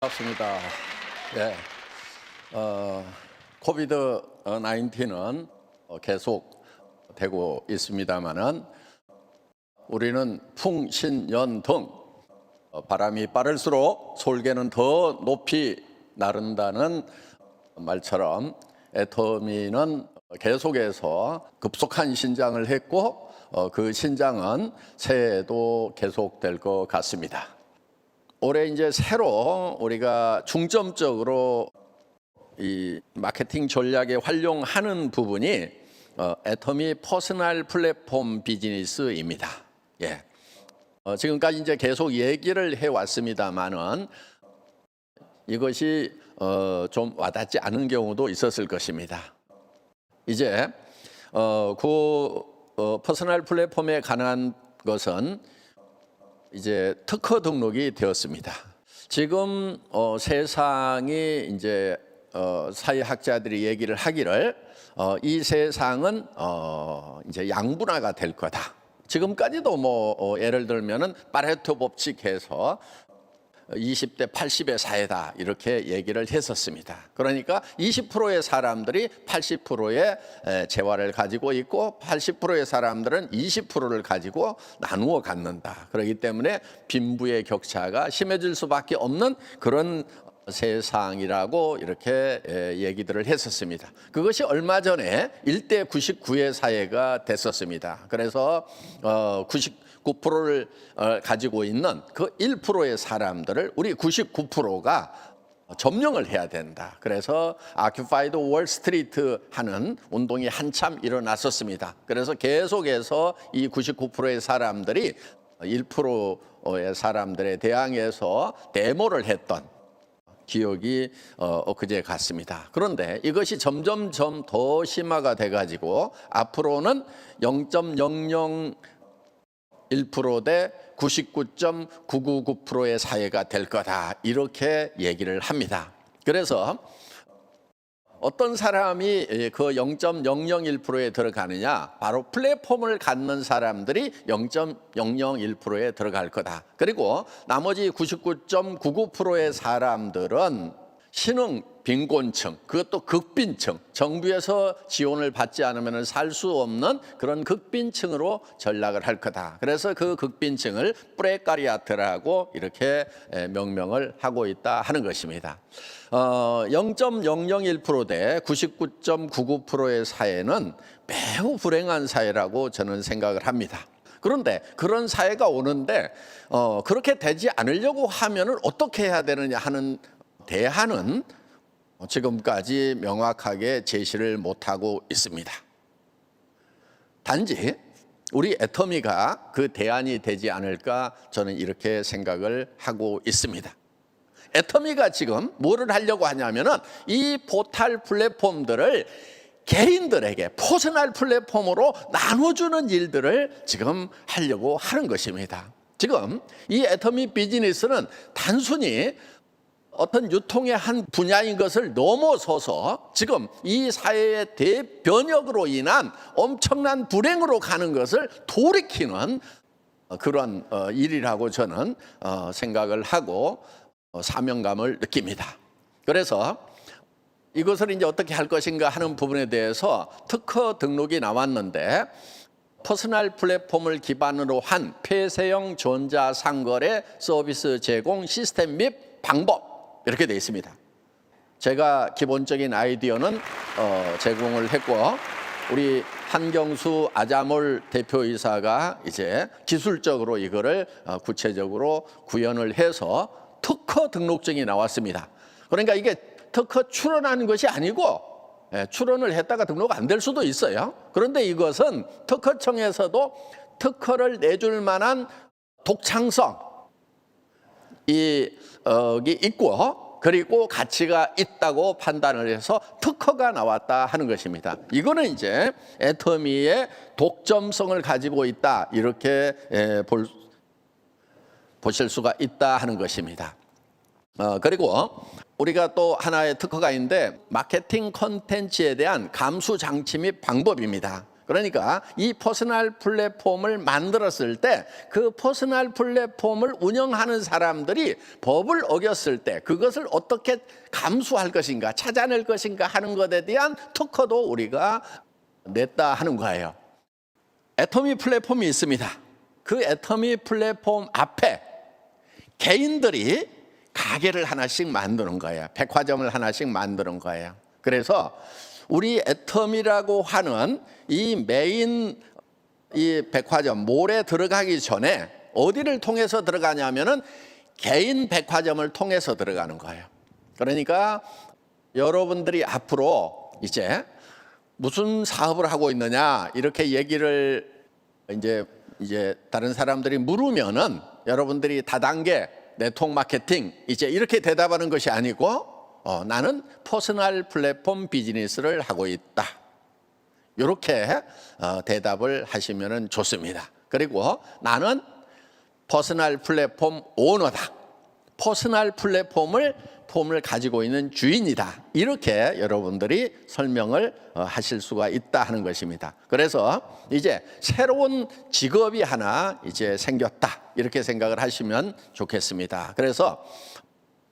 반갑습니다. 예, 코비드 19은 계속 되고 있습니다만은 우리는 풍신연등, 바람이 빠를수록 솔개는 더 높이 나른다는 말처럼 애터미는 계속해서 급속한 신장을 했고 그 신장은 새해에도 계속될 것 같습니다. 올해 이제 새로 우리가 중점적으로 이 마케팅 전략에 활용하는 부분이 애터미 퍼스널 플랫폼 비즈니스입니다. 예. 지금까지 이제 계속 얘기를 해왔습니다만은 이것이 좀 와닿지 않은 경우도 있었을 것입니다. 이제 퍼스널 플랫폼에 관한 것은 이제 특허 등록이 되었습니다. 지금 세상이 이제 사회학자들이 얘기를 하기를 이 세상은 이제 양분화가 될 거다. 지금까지도 뭐 예를 들면은 파레토 법칙해서 20대 80의 사회다 이렇게 얘기를 했었습니다. 그러니까 20%의 사람들이 80%의 재화를 가지고 있고 80%의 사람들은 20%를 가지고 나누어 갖는다. 그렇기 때문에 빈부의 격차가 심해질 수밖에 없는 그런 세상이라고 이렇게 얘기들을 했었습니다. 그것이 얼마 전에 1대 99의 사회가 됐었습니다. 그래서 99%를 가지고 있는 그 1%의 사람들을 우리 99%가 점령을 해야 된다. 그래서 아큐파이드 월스트리트 하는 운동이 한참 일어났었습니다. 그래서 계속해서 이 99%의 사람들이 1%의 사람들에 대항해서 데모를 했던 기억이 엊그제 같습니다. 그런데 이것이 점점점 더 심화가 돼가지고 앞으로는 0.001% 대 99.999%의 사회가 될 거다 이렇게 얘기를 합니다. 그래서 어떤 사람이 그 0.001%에 들어가느냐, 바로 플랫폼을 갖는 사람들이 0.001%에 들어갈 거다. 그리고 나머지 99.99%의 사람들은 신흥 빈곤층, 그것도 극빈층, 정부에서 지원을 받지 않으면 살 수 없는 그런 극빈층으로 전락을 할 거다. 그래서 그 극빈층을 프레카리아트라고 이렇게 명명을 하고 있다 하는 것입니다. 0.001% 대 99.99%의 사회는 매우 불행한 사회라고 저는 생각을 합니다. 그런데 그런 사회가 오는데 그렇게 되지 않으려고 하면은 어떻게 해야 되느냐 하는 대안은 지금까지 명확하게 제시를 못하고 있습니다. 단지 우리 애터미가 그 대안이 되지 않을까 저는 이렇게 생각을 하고 있습니다. 애터미가 지금 뭐를 하려고 하냐면은 이 포털 플랫폼들을 개인들에게 퍼스널 플랫폼으로 나눠주는 일들을 지금 하려고 하는 것입니다. 지금 이 애터미 비즈니스는 단순히 어떤 유통의 한 분야인 것을 넘어서서 지금 이 사회의 대변혁으로 인한 엄청난 불행으로 가는 것을 돌이키는 그런 일이라고 저는 생각을 하고 사명감을 느낍니다. 그래서 이것을 이제 어떻게 할 것인가 하는 부분에 대해서 특허 등록이 나왔는데 퍼스널 플랫폼을 기반으로 한 폐쇄형 전자상거래 서비스 제공 시스템 및 방법 이렇게 되어 있습니다. 제가 기본적인 아이디어는 제공을 했고 우리 한경수 아자몰 대표이사가 이제 기술적으로 이거를 구체적으로 구현을 해서 특허 등록증이 나왔습니다. 그러니까 이게 특허 출원하는 것이 아니고 출원을 했다가 등록 안 될 수도 있어요. 그런데 이것은 특허청에서도 특허를 내줄 만한 독창성 이 있고 그리고 가치가 있다고 판단을 해서 특허가 나왔다 하는 것입니다. 이거는 이제 애터미의 독점성을 가지고 있다 이렇게 보실 수가 있다 하는 것입니다. 그리고 우리가 또 하나의 특허가 있는데 마케팅 컨텐츠에 대한 감수 장치 및 방법입니다. 그러니까 이 퍼스널 플랫폼을 만들었을 때 그 퍼스널 플랫폼을 운영하는 사람들이 법을 어겼을 때 그것을 어떻게 감수할 것인가, 찾아낼 것인가 하는 것에 대한 특허도 우리가 냈다 하는 거예요. 애터미 플랫폼이 있습니다. 그 애터미 플랫폼 앞에 개인들이 가게를 하나씩 만드는 거예요. 백화점을 하나씩 만드는 거예요. 그래서 우리 애터미라고 하는 이 메인 이 백화점 몰에 들어가기 전에 어디를 통해서 들어가냐면은 개인 백화점을 통해서 들어가는 거예요. 그러니까 여러분들이 앞으로 이제 무슨 사업을 하고 있느냐 이렇게 얘기를 이제 다른 사람들이 물으면은 여러분들이 다단계 네트워크 마케팅 이제 이렇게 대답하는 것이 아니고 나는 퍼스널 플랫폼 비즈니스를 하고 있다. 이렇게 대답을 하시면 좋습니다. 그리고 나는 퍼스널 플랫폼 오너다. 퍼스널 플랫폼을 가지고 있는 주인이다. 이렇게 여러분들이 설명을 하실 수가 있다 하는 것입니다. 그래서 이제 새로운 직업이 하나 이제 생겼다. 이렇게 생각을 하시면 좋겠습니다. 그래서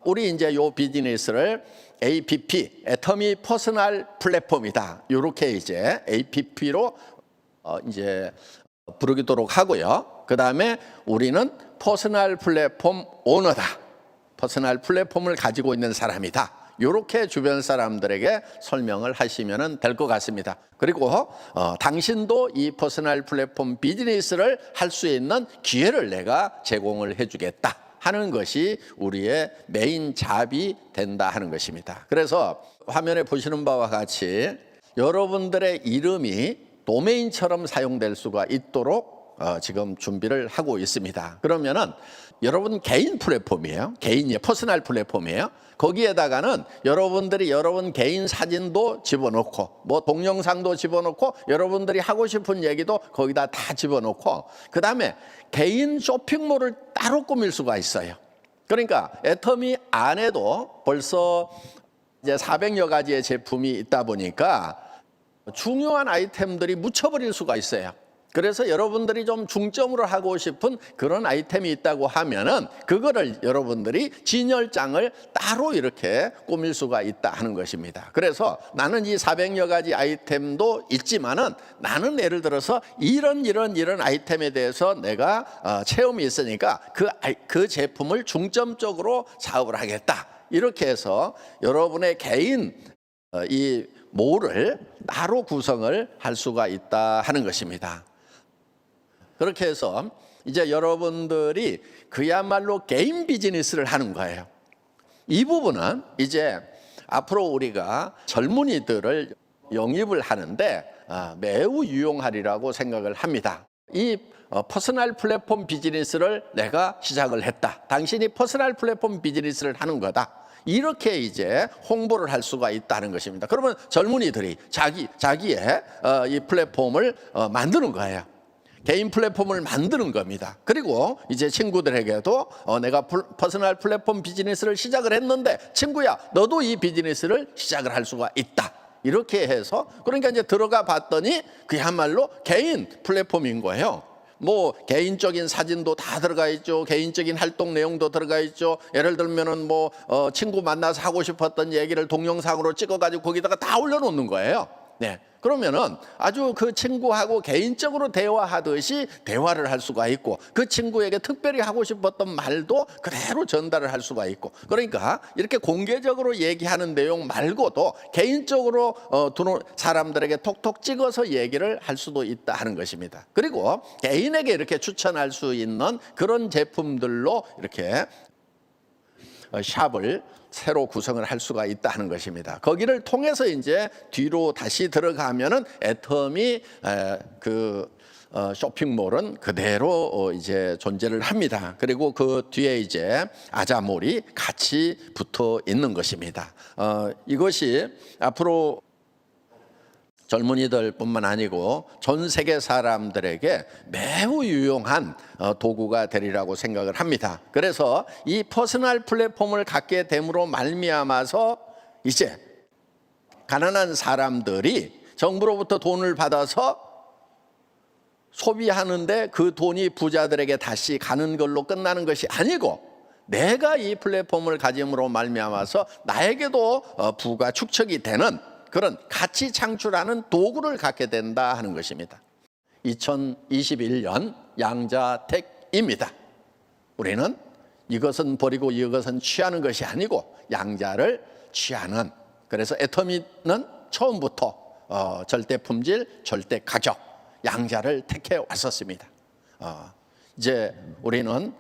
우리 이제 요 비즈니스를 APP, 애터미 퍼스널 플랫폼이다. 이렇게 이제 APP로 이제 부르도록 하고요. 그 다음에 우리는 퍼스널 플랫폼 오너다. 퍼스널 플랫폼을 가지고 있는 사람이다. 이렇게 주변 사람들에게 설명을 하시면 될 것 같습니다. 그리고 당신도 이 퍼스널 플랫폼 비즈니스를 할 수 있는 기회를 내가 제공을 해주겠다 하는 것이 우리의 메인 잡이 된다 하는 것입니다. 그래서 화면에 보시는 바와 같이 여러분들의 이름이 도메인처럼 사용될 수가 있도록 지금 준비를 하고 있습니다. 그러면은 여러분 개인 플랫폼이에요. 개인의 퍼스널 플랫폼이에요. 거기에다가는 여러분들이 여러분 개인 사진도 집어넣고 뭐 동영상도 집어넣고 여러분들이 하고 싶은 얘기도 거기다 다 집어넣고 그 다음에 개인 쇼핑몰을 따로 꾸밀 수가 있어요. 그러니까 애터미 안에도 벌써 이제 400여 가지의 제품이 있다 보니까 중요한 아이템들이 묻혀버릴 수가 있어요. 그래서 여러분들이 좀 중점으로 하고 싶은 그런 아이템이 있다고 하면은 그거를 여러분들이 진열장을 따로 이렇게 꾸밀 수가 있다 하는 것입니다. 그래서 나는 이 400여 가지 아이템도 있지만은 나는 예를 들어서 이런 아이템에 대해서 내가 체험이 있으니까 그 제품을 중점적으로 사업을 하겠다. 이렇게 해서 여러분의 개인 이 몰을 따로 구성을 할 수가 있다 하는 것입니다. 그렇게 해서 이제 여러분들이 그야말로 개인 비즈니스를 하는 거예요. 이 부분은 이제 앞으로 우리가 젊은이들을 영입을 하는데 매우 유용하리라고 생각을 합니다. 이 퍼스널 플랫폼 비즈니스를 내가 시작을 했다. 당신이 퍼스널 플랫폼 비즈니스를 하는 거다. 이렇게 이제 홍보를 할 수가 있다는 것입니다. 그러면 젊은이들이 자기의 이 플랫폼을 만드는 거예요. 개인 플랫폼을 만드는 겁니다. 그리고 이제 친구들에게도 내가 퍼스널 플랫폼 비즈니스를 시작을 했는데 친구야 너도 이 비즈니스를 시작을 할 수가 있다. 이렇게 해서 그러니까 이제 들어가 봤더니 그야말로 개인 플랫폼인 거예요. 뭐 개인적인 사진도 다 들어가 있죠. 개인적인 활동 내용도 들어가 있죠. 예를 들면은 뭐 친구 만나서 하고 싶었던 얘기를 동영상으로 찍어가지고 거기다가 다 올려놓는 거예요. 네. 그러면은 아주 그 친구하고 개인적으로 대화하듯이 대화를 할 수가 있고 그 친구에게 특별히 하고 싶었던 말도 그대로 전달을 할 수가 있고 그러니까 이렇게 공개적으로 얘기하는 내용 말고도 개인적으로 사람들에게 톡톡 찍어서 얘기를 할 수도 있다 하는 것입니다. 그리고 개인에게 이렇게 추천할 수 있는 그런 제품들로 이렇게 샵을 새로 구성을 할 수가 있다는 것입니다. 거기를 통해서 이제 뒤로 다시 들어가면은 애터미 쇼핑몰은 그대로 이제 존재를 합니다. 그리고 그 뒤에 이제 아자몰이 같이 붙어 있는 것입니다. 이것이 앞으로 젊은이들뿐만 아니고 전 세계 사람들에게 매우 유용한 도구가 되리라고 생각을 합니다. 그래서 이 퍼스널 플랫폼을 갖게 됨으로 말미암아서 이제 가난한 사람들이 정부로부터 돈을 받아서 소비하는데 그 돈이 부자들에게 다시 가는 걸로 끝나는 것이 아니고, 내가 이 플랫폼을 가짐으로 말미암아서 나에게도 부가 축적이 되는 그런 가치 창출하는 도구를 갖게 된다 하는 것입니다. 2021년 양자택입니다. 우리는 이것은 버리고 이것은 취하는 것이 아니고 양자를 취하는, 그래서 애터미는 처음부터 절대 품질, 절대 가격, 양자를 택해 왔었습니다. 이제 우리는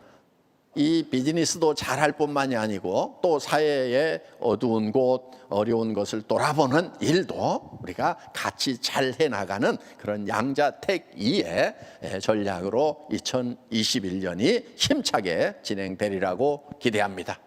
이 비즈니스도 잘할 뿐만이 아니고 또 사회의 어두운 곳, 어려운 것을 돌아보는 일도 우리가 같이 잘 해나가는 그런 양자택이의 전략으로 2021년이 힘차게 진행되리라고 기대합니다.